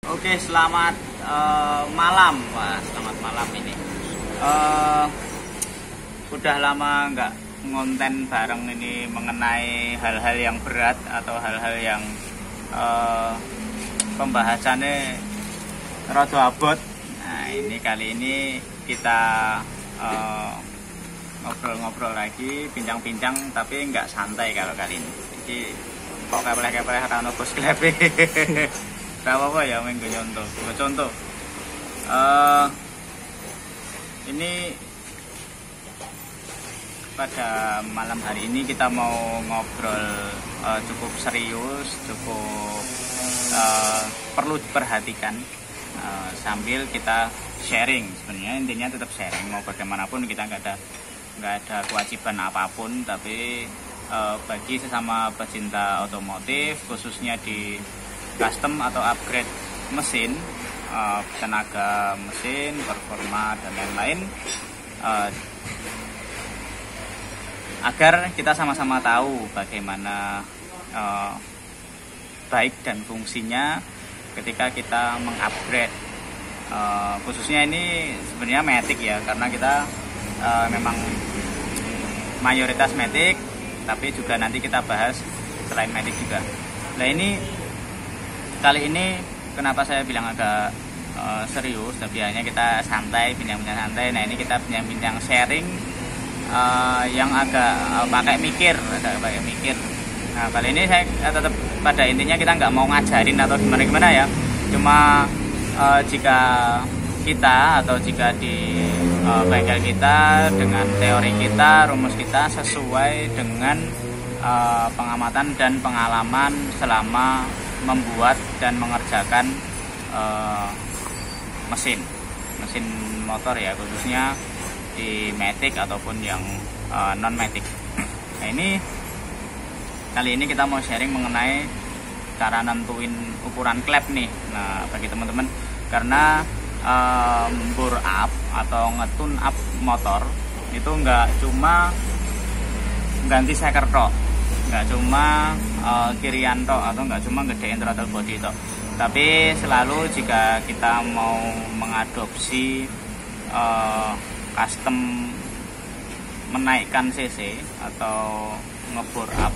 Oke, selamat malam. Wah, selamat malam ini. Udah lama nggak ngonten bareng ini mengenai hal-hal yang berat atau hal-hal yang pembahasannya rada abot. Nah, ini kali ini kita ngobrol-ngobrol lagi, bincang-bincang, tapi nggak santai kalau kali ini. Jadi kok keplek-keplek karena bos klepe. Gak apa-apa ya, minggu contoh. Ini pada malam hari ini kita mau ngobrol cukup serius, cukup perlu diperhatikan, sambil kita sharing. Sebenarnya intinya tetap sharing, mau bagaimanapun kita nggak ada kewajiban apapun, tapi bagi sesama pecinta otomotif, khususnya di custom atau upgrade mesin, tenaga mesin, performa dan lain-lain, agar kita sama-sama tahu bagaimana baik dan fungsinya ketika kita mengupgrade, khususnya ini sebenarnya Matic ya, karena kita memang mayoritas Matic, tapi juga nanti kita bahas selain Matic juga. Nah, ini kali ini kenapa saya bilang agak serius, tapi hanya kita santai, bincang-bincang santai. Nah, ini kita bincang-bincang sharing yang agak pakai mikir. Nah, kali ini saya tetap pada intinya kita nggak mau ngajarin atau gimana ya. Cuma jika kita atau jika di bengkel kita dengan teori kita, rumus kita sesuai dengan pengamatan dan pengalaman selama membuat dan mengerjakan mesin motor ya, khususnya di Matic ataupun yang non Matic. Nah, ini kali ini kita mau sharing mengenai cara nentuin ukuran klep nih. Nah, bagi teman-teman, karena bore up atau ngetune up motor itu nggak cuma ganti seker tok, nggak cuma kirian tok, atau nggak cuma gedein throttle body tok, tapi selalu jika kita mau mengadopsi custom menaikkan cc atau ngebore up,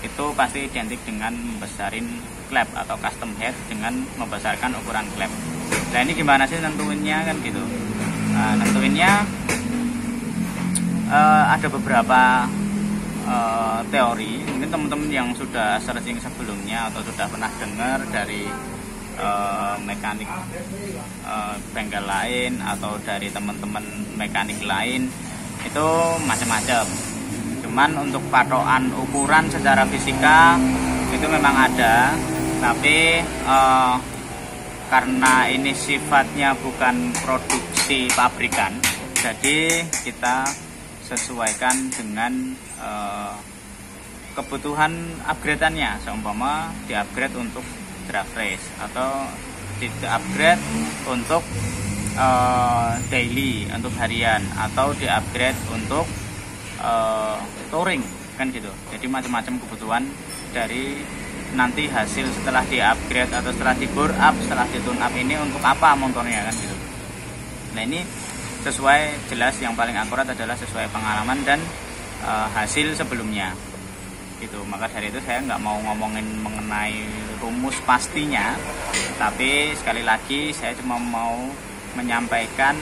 itu pasti identik dengan membesarin klep atau custom head dengan membesarkan ukuran klep. Nah, ini gimana sih nentuinnya kan gitu. Nah, nentuinnya ada beberapa teori. Mungkin teman-teman yang sudah searching sebelumnya atau sudah pernah dengar dari mekanik bengkel lain atau dari teman-teman mekanik lain, itu macam-macam. Cuman untuk patokan ukuran secara fisika itu memang ada, tapi karena ini sifatnya bukan produksi pabrikan, jadi kita sesuaikan dengan kebutuhan upgrade-annya. Seumpama di-upgrade untuk draft race atau di-upgrade untuk daily, untuk harian, atau di-upgrade untuk touring kan gitu. Jadi macam-macam kebutuhan dari nanti hasil setelah di-upgrade atau setelah di-bore up, setelah di-tune up ini untuk apa motornya kan gitu. Nah, ini sesuai, jelas yang paling akurat adalah sesuai pengalaman dan hasil sebelumnya gitu. Maka dari itu saya nggak mau ngomongin mengenai rumus pastinya, tapi sekali lagi saya cuma mau menyampaikan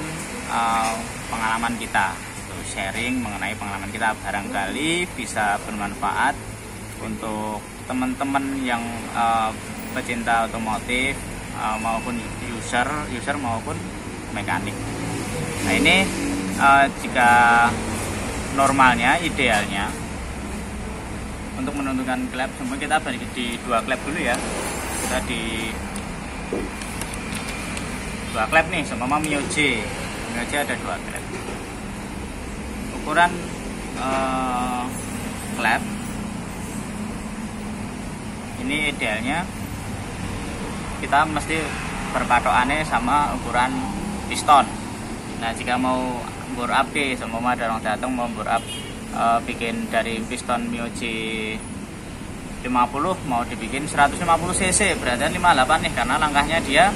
pengalaman kita, sharing mengenai pengalaman kita, barangkali bisa bermanfaat untuk teman-teman yang pecinta otomotif, maupun user maupun mekanik. Nah, ini jika normalnya, idealnya untuk menentukan klep, semua kita balik di 2 klep dulu ya. Kita di 2 klep nih, sama Mio J ada 2 klep. Ukuran klep ini idealnya kita mesti berpatokannya sama ukuran piston. Nah, jika mau bore up semua ada orang datang mau bore up, bikin dari piston Mio J mau dibikin 150 cc, berarti 58 nih, karena langkahnya dia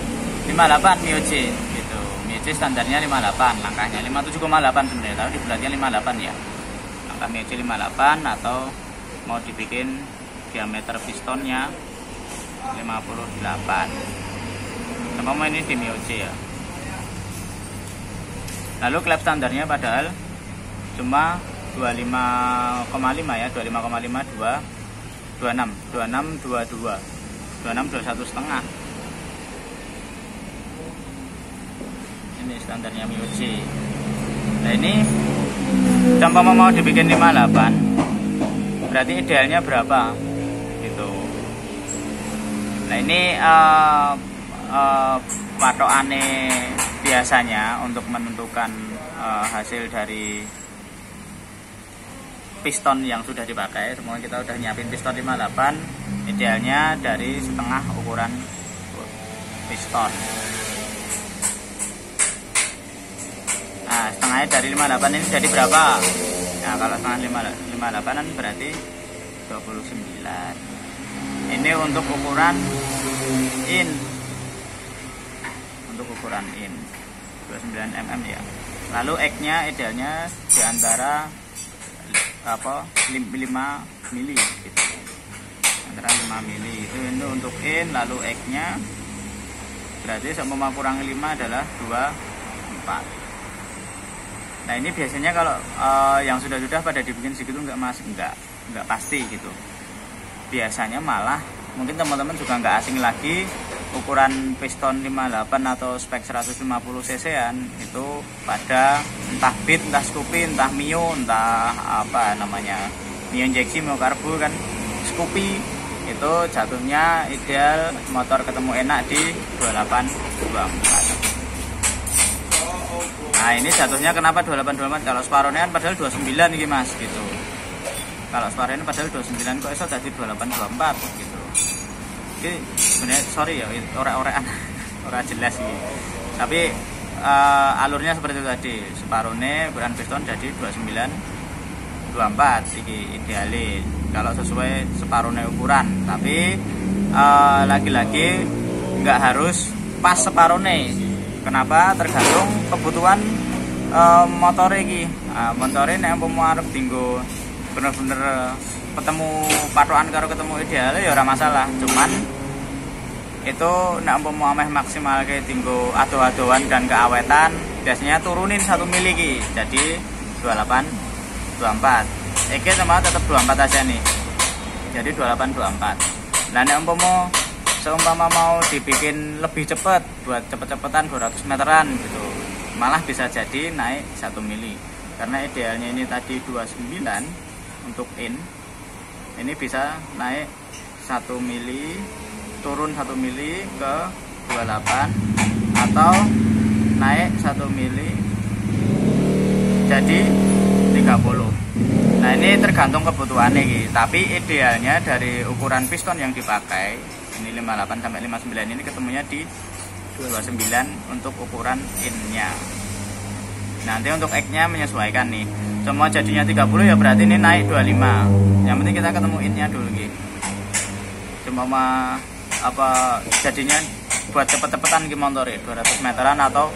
58 MioJ gitu. MioJ standarnya 58, langkahnya 57,8 sebenarnya, tapi dibulatnya 58 ya. Langkah MioJ 58, atau mau dibikin diameter pistonnya 58. Sama ini di MioJ ya. Lalu klep standarnya padahal cuma 25,5 ya, 25,5 26 22 21,5. Ini standarnya MioJ. Nah ini contoh mau dibikin 58, berarti idealnya berapa gitu. Nah ini patokane biasanya untuk menentukan hasil dari piston yang sudah dipakai. Semuanya kita udah nyiapin piston 58, idealnya dari setengah ukuran piston. Nah setengahnya dari 58 ini jadi berapa? Nah kalau setengah 58 kan berarti 29. Ini untuk ukuran in, untuk ukuran in 29 mm ya. Lalu X-nya idealnya di antara 5 mili gitu. Antara 5 mili itu untuk in. Lalu X-nya berarti sama kurang 5 adalah 24. Nah ini biasanya kalau yang sudah pada dibikin segitu enggak pasti gitu. Biasanya malah mungkin teman-teman juga nggak asing lagi ukuran piston 58 atau spek 150 cc-an itu pada entah bit, entah Scoopy, entah Mio, entah apa namanya, Mio injeksi, Mio karbo kan. Scoopy itu jatuhnya ideal motor ketemu enak di 28-24. Nah ini jatuhnya kenapa 28-24? Kalau separuhnya kan padahal 29 nih mas gitu. Kalau separuhnya padahal 29 kok iso jadi 28-24 gitu. Ini sebenarnya sorry ya, ora jelas sih. Tapi alurnya seperti itu tadi. Separuhnya ukuran piston jadi 29-24 iki idealnya. Kalau sesuai separuhnya ukuran. Tapi lagi-lagi nggak harus pas separuhnya. Kenapa? Tergantung kebutuhan motor iki. Motornya nek umpama arep dinggo bener-bener ketemu patokan karo ketemu ideal ya ora masalah. Cuman itu nek umpama ameh maksimal ke dinggo ado-adoan dan keawetan, biasanya turunin 1 mili iki. Jadi 28-24. Iki sama tetap 24 aja nih. Jadi 28-24. Nah nek umpama seumpama mau dibikin lebih cepat, buat cepet-cepetan 200 meteran gitu, malah bisa jadi naik 1 mili. Karena idealnya ini tadi 29 untuk in, ini bisa naik 1 mili, turun 1 mili ke 28, atau naik 1 mili jadi 30. Nah ini tergantung kebutuhannya gitu. Tapi idealnya dari ukuran piston yang dipakai ini 58 sampai 59 ini ketemunya di 29 untuk ukuran in-nya. Nanti untuk X-nya menyesuaikan nih. Semua jadinya 30 ya berarti ini naik 25. Yang penting kita ketemu in-nya dulu gitu. Cuma apa jadinya buat cepet-cepetan ki montore 200 meteran atau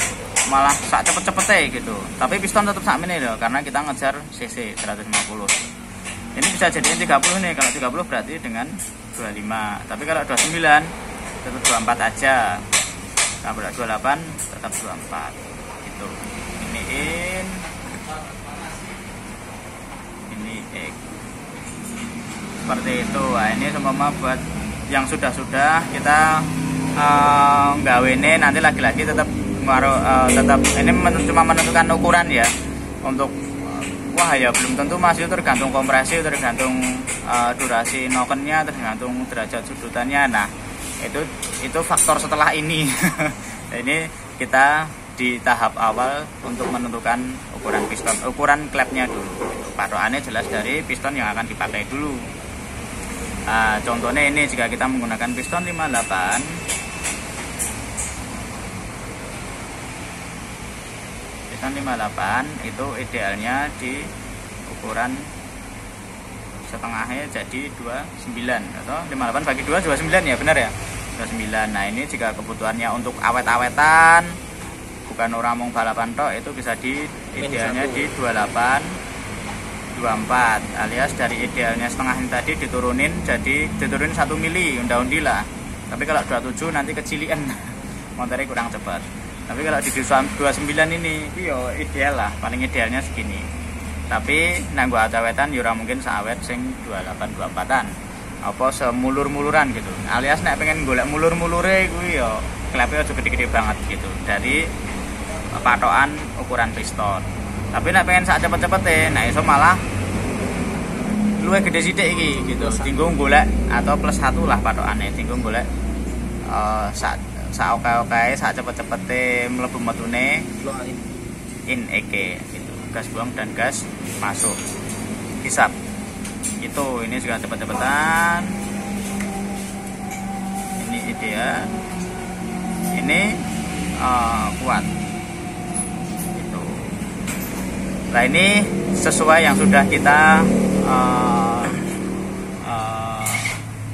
malah sak cepet-cepete gitu. Tapi piston tetap sak menit loh karena kita ngejar cc 150. Ini bisa jadiin 30 nih. Kalau 30 berarti dengan 25. Tapi kalau 29 tetap 24 aja. Kalau 28 tetap 24 gitu. Ini in, ini X. Seperti itu. Nah, ini semua buat yang sudah kita nggawe ini nanti lagi-lagi tetap tetap ini cuma menentukan ukuran ya. Untuk wah ya belum tentu masih tergantung kompresi, tergantung durasi nokennya, tergantung derajat sudutannya. Nah itu faktor setelah ini. Ini kita di tahap awal untuk menentukan ukuran piston, ukuran klepnya dulu. Patokannya jelas dari piston yang akan dipakai dulu. Contohnya ini jika kita menggunakan piston 58. Piston 58 itu idealnya di ukuran 1 setengahnya jadi 29 atau 58 bagi 2 29 ya, benar ya, 29. Nah ini jika kebutuhannya untuk awet-awetan bukan orang mau balapan tok, itu bisa di idealnya di 28 24, alias dari idealnya setengah ini tadi diturunin 1 mili unda-undi lah. Tapi kalau 27 nanti kecilian motornya kurang cepat. Tapi kalau di 29 ini yo ideal lah, paling idealnya segini. Tapi nanggo awetan yo ora mungkin saawet sing 28 24-an. Apa semulur-muluran gitu. Alias nek pengen golek mulur-mulure kuwi yo klepe aja gede-gede banget gitu. Dari patokan ukuran piston. Tapi nek pengen sak cepet-cepete, nah iso malah luwih gede sithik iki gitu. Tinggal golek atau plus 1 lah patokane. Tinggal golek sak oke-oke, sak cepet-cepete mlebu metune in eke gitu. Gas buang dan gas masuk. Hisap. Itu ini juga cepet-cepetan. Ini ideal. Ini kuat. Nah ini sesuai yang sudah kita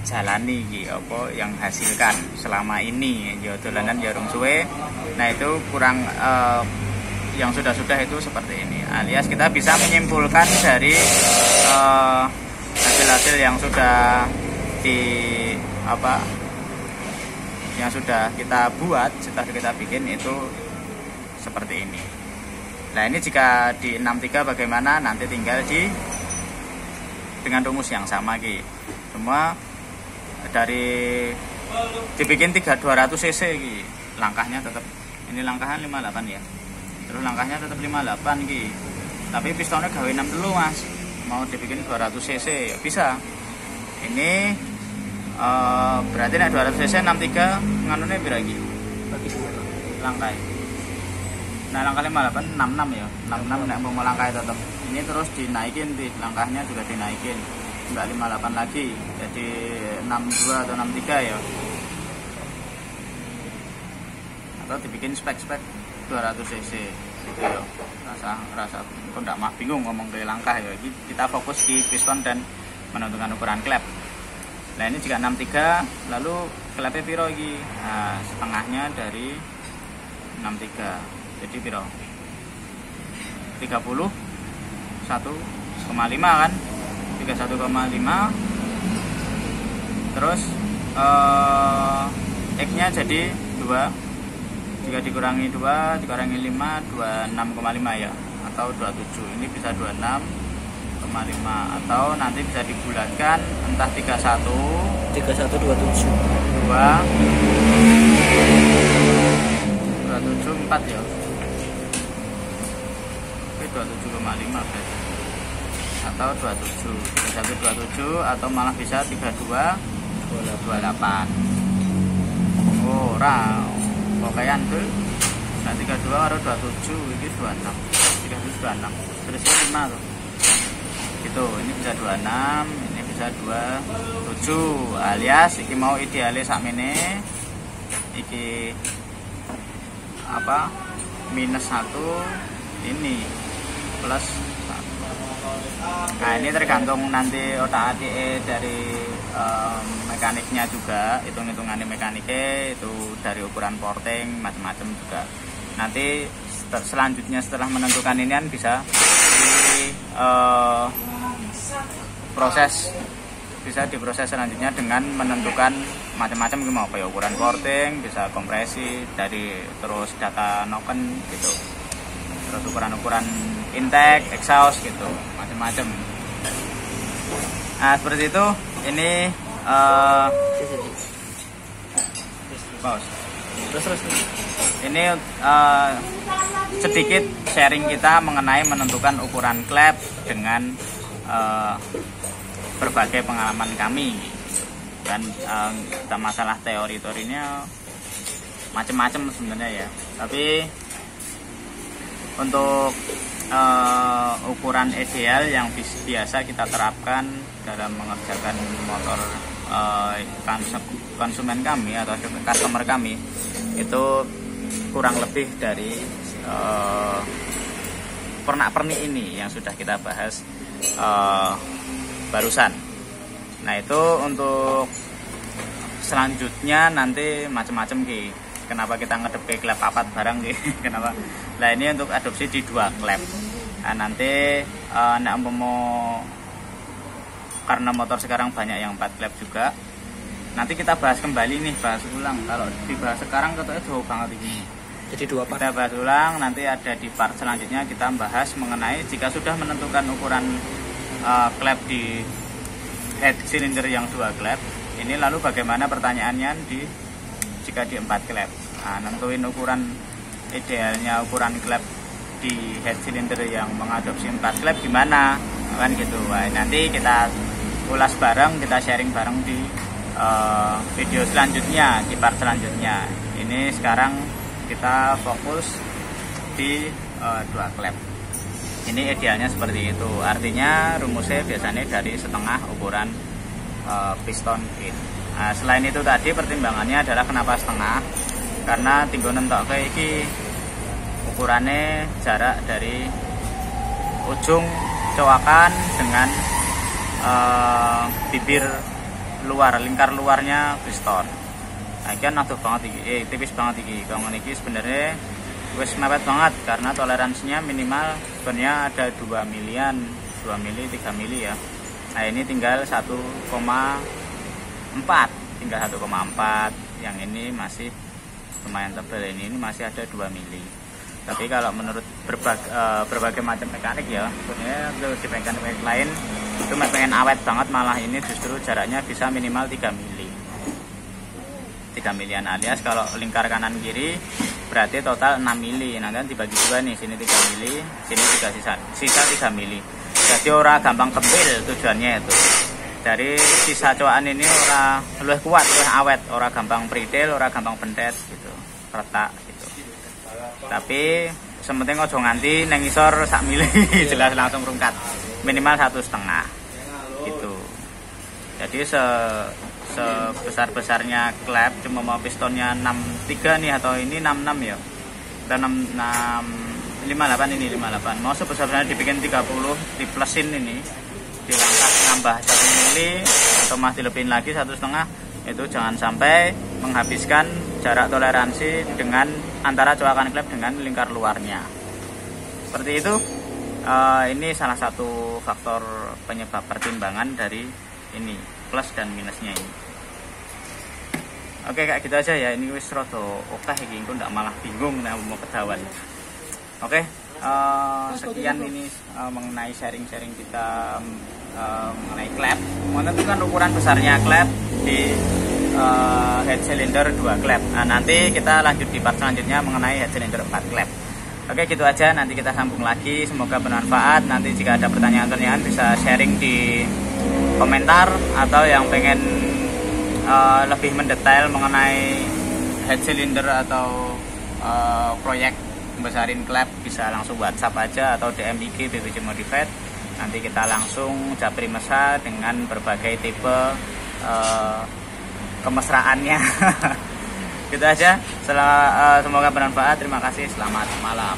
jalani apa yang hasilkan selama ini ya dolanan jarum suwe. Nah itu kurang yang sudah-sudah itu seperti ini, alias kita bisa menyimpulkan dari hasil-hasil yang sudah yang sudah kita buat, setelah kita bikin itu seperti ini. Nah ini jika di 63 bagaimana, nanti tinggal dengan rumus yang sama Ki. Semua dari dibikin 200 cc Ki. Langkahnya tetap ini langkahan 58 ya. Terus langkahnya tetap 58 Ki. Tapi pistonnya gawe 6 dulu Mas. Mau dibikin 200 cc ya bisa. Ini berarti nek 200 cc 63 nganune pira iki? Langkah. Nah langkah 58 66 ya, 66 nek mau langkah tetap. Ini terus dinaikin langkahnya juga dinaikin, enggak 58 lagi, jadi 62 atau 63 ya. Atau dibikin spek-spek 200 cc gitu ya. Rasa kok enggak mah bingung ngomong ke langkah ya. Kita fokus di piston dan menentukan ukuran klep. Nah ini jika 63 lalu klepnya piro iki? Nah, setengahnya dari 63. Jadi piro? 31,5 kan? 31,5. Terus X-nya jadi 2. Jika dikurangi 2, dikurangi 5, 26,5 ya. Atau 27. Ini bisa 26,5 atau nanti bisa dibulatkan entah 31 27 2 27 4 ya. 27,5 berarti atau 27 atau malah bisa 32 28. Oh ora pokoknya tuh nah 32 atau 27 ini 26 terus 5 tuh gitu. Ini bisa 26, ini bisa 27, alias iki mau idealis sakmene iki minus 1 ini plus 1. Nah ini tergantung nanti otak-atik dari mekaniknya juga, hitung-hitungannya mekaniknya itu dari ukuran porting macam-macam juga. Nanti selanjutnya setelah menentukan ini kan bisa diproses selanjutnya dengan menentukan macam-macam mau apa ya, ukuran porting, bisa kompresi dari terus data noken gitu, terus ukuran intake, exhaust gitu, macam-macam. Nah seperti itu. Ini terus ini sedikit sharing kita mengenai menentukan ukuran klep dengan berbagai pengalaman kami. Dan masalah teorinya macam-macam sebenarnya ya. Tapi untuk ukuran ideal yang biasa kita terapkan dalam mengerjakan motor konsumen kami atau customer kami itu kurang lebih dari pernak-pernik ini yang sudah kita bahas barusan. Nah itu untuk selanjutnya nanti macam-macam ki. Kenapa kita ngedep ke klep papat barang ki? Kenapa? Nah ini untuk adopsi di 2 klep. Nah nanti nek mau karena motor sekarang banyak yang 4 klep juga. Nanti kita bahas kembali nih, bahas ulang. Kalau dibahas sekarang katanya jauh banget ini. Jadi 2 part. Kita bahas ulang, nanti ada di part selanjutnya kita bahas mengenai jika sudah menentukan ukuran klep di head cylinder yang 2 klep. Ini lalu bagaimana pertanyaannya jika di 4 klep. Nah, nentuin ukuran idealnya ukuran klep di head cylinder yang mengadopsi 4 klep gimana kan gitu. Nah, nanti kita ulas bareng, kita sharing bareng di video selanjutnya, di part selanjutnya. Ini sekarang kita fokus di 2 klep. Ini idealnya seperti itu. Artinya rumusnya biasanya dari setengah ukuran piston kit. Nah, selain itu tadi pertimbangannya adalah kenapa setengah? Karena tinggal nentok kayak ini ukurannya jarak dari ujung coakan dengan bibir luar, lingkar luarnya piston. Nah, ini kan natuh banget iki, tipis banget iki. Kalau ini sebenarnya wes mepet banget karena toleransinya minimal sebenarnya ada 2 milian, 2 mili, 3 mili ya. Nah ini tinggal 1,4, tinggal 1,4. Yang ini masih lumayan tebal, ini masih ada 2 mili. Tapi kalau menurut berbagai macam mekanik ya, sebenarnya di mekanik lain itu pengen awet banget, malah ini justru jaraknya bisa minimal 3 mili. 3 milian alias kalau lingkar kanan kiri berarti total 6 mili. Nah kan dibagi 2 nih, sini 3 mili, sini juga sisa 3 mili. Jadi ora gampang kepil tujuannya itu. Dari sisa coakan ini ora luwih kuat, luwih awet, ora gampang pritil, ora gampang bentet gitu, retak gitu. Tapi sementing ojo nganti neng isor sak mili jelas langsung rungkat. Minimal 1,5 gitu. Jadi sebesar-besarnya klep cuma mau pistonnya 63 nih, atau ini 66 ya. Kita 58 ini 58. Mau sebesar-besarnya dibikin 30, diplusin ini. Dilangkah nambah 1 mili atau masih lebihin lagi 1,5, itu jangan sampai menghabiskan jarak toleransi dengan antara coakan klep dengan lingkar luarnya. Seperti itu. Ini salah satu faktor penyebab pertimbangan dari ini plus dan minusnya ini. Oke, kayak gitu aja ya. Ini wis rada oke iki, engko ndak malah bingung nek mau kedawan. Oke, sekian ini mengenai sharing-sharing kita mengenai klep, menentukan ukuran besarnya klep di head cylinder 2 klep. Nah, nanti kita lanjut di part selanjutnya mengenai head cylinder 4 klep. Oke, gitu aja, nanti kita sambung lagi, semoga bermanfaat. Nanti jika ada pertanyaan-pertanyaan bisa sharing di komentar, atau yang pengen lebih mendetail mengenai head cylinder atau proyek besarin klep bisa langsung WhatsApp aja atau DM IG BBJ Modified. Nanti kita langsung japri mesra dengan berbagai tipe kemesraannya. Gitu aja. Semoga bermanfaat. Terima kasih. Selamat malam.